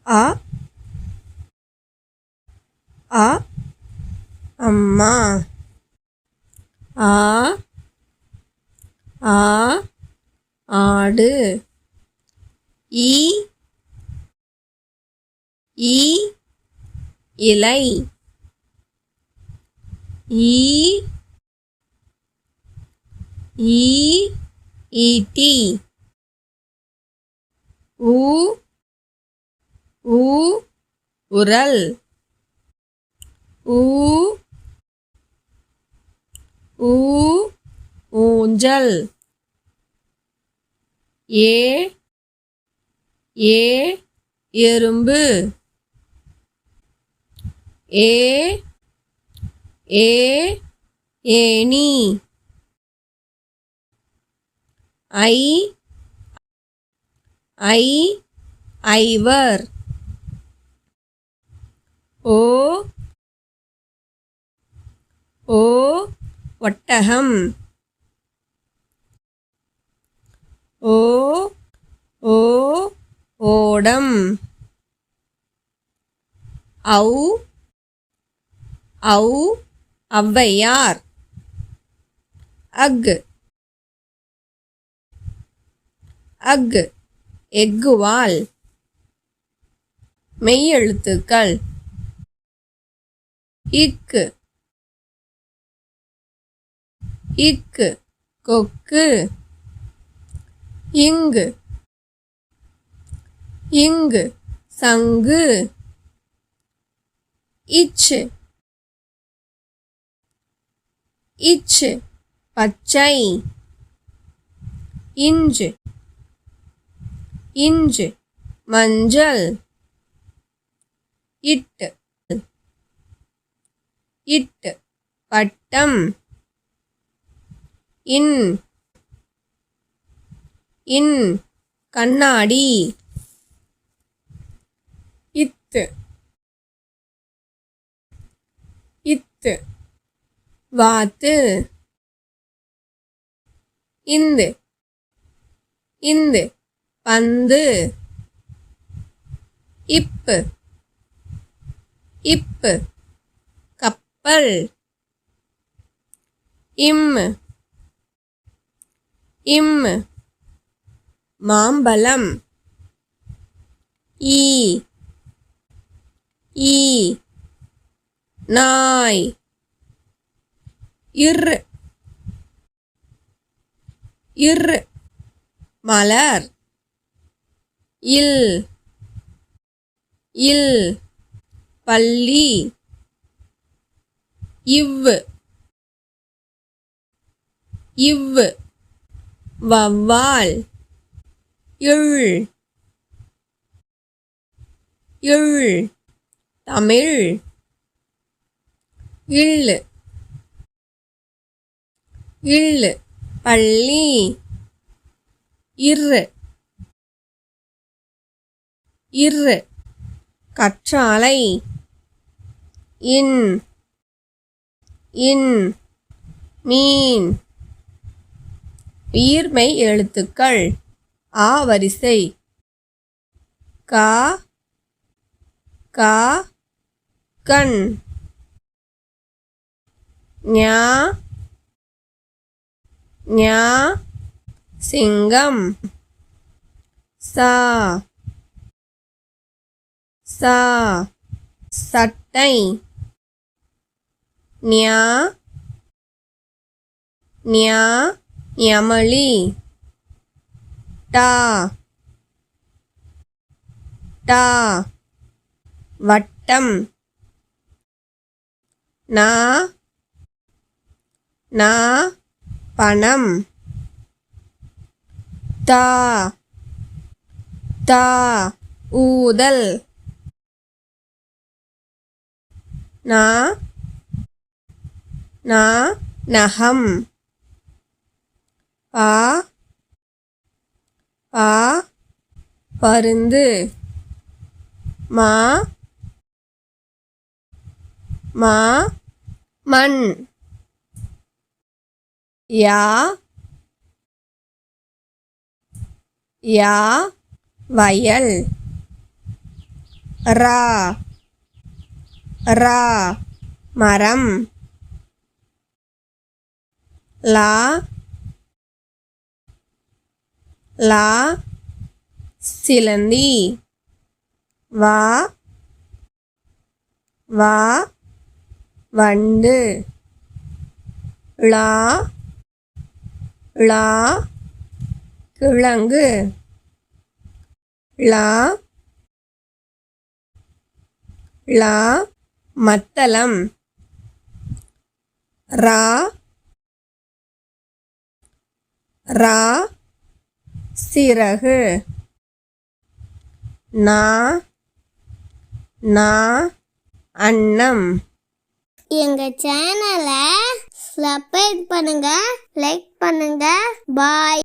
அ அ அம்மா. ஆ ஆ ஆடு. ஈ ஈ இலை. ஈ ஈ ஈட்டி. ஊ ஊ உரல். ஊ ஊ ஊஞ்சல். ஏ ஏ எறும்பு. ஏ ஏ ஏணி. ஐ ஐ ஐவர். ஓ ஓ ஒட்டகம். ஓ ஓ ஓடம். ஔ ஔ ஔவையார். அக் அக் எக்குவால். மெய்யெழுத்துக்கள். இக்கு இக்கு கொக்கு. இங்கு இங்கு சங்கு. இச்சு இச்சு பச்சை. இஞ்சு இஞ்சு மஞ்சள். இட்டு இட்டு பட்டம். இன் இன் கண்ணாடி. இத்து இத்து வாத்து. இந்து இந்து பந்து. இப்பு இப்பு கப்பல். இம் இம் மாம்பழம். ஈ ஈ நாய். இர் இர் மலர். இல் இல் பல்லி. இவ் இவ் வௌவால். இள் இள் தமிழ். இல் இல் பள்ளி. இர் இர் கற்றாழை. இன் இன் மீன். உயிர்மெய் எழுத்துக்கள். ஆ வரிசை. கா கா கண். ஞா ஞா சிங்கம். சா சா சட்டை. ஞா ஞா ஞமலி. டா டா வட்டம். நா நா பணம். தா தா ஊதல். நா நா நகம். பா பா பருந்து. மா மா மண். யா யா வயல். ரா ரா மரம். லா லா சிலந்தி. வா வா வண்டு. ழா ழா கிழங்கு. ழா ழா மத்தளம். ரா ரா சிறகு. நா நா அன்னம். எங்க சேனலை சப்ஸ்கிரைப் பண்ணுங்க, லைக் பண்ணுங்க. பாய்.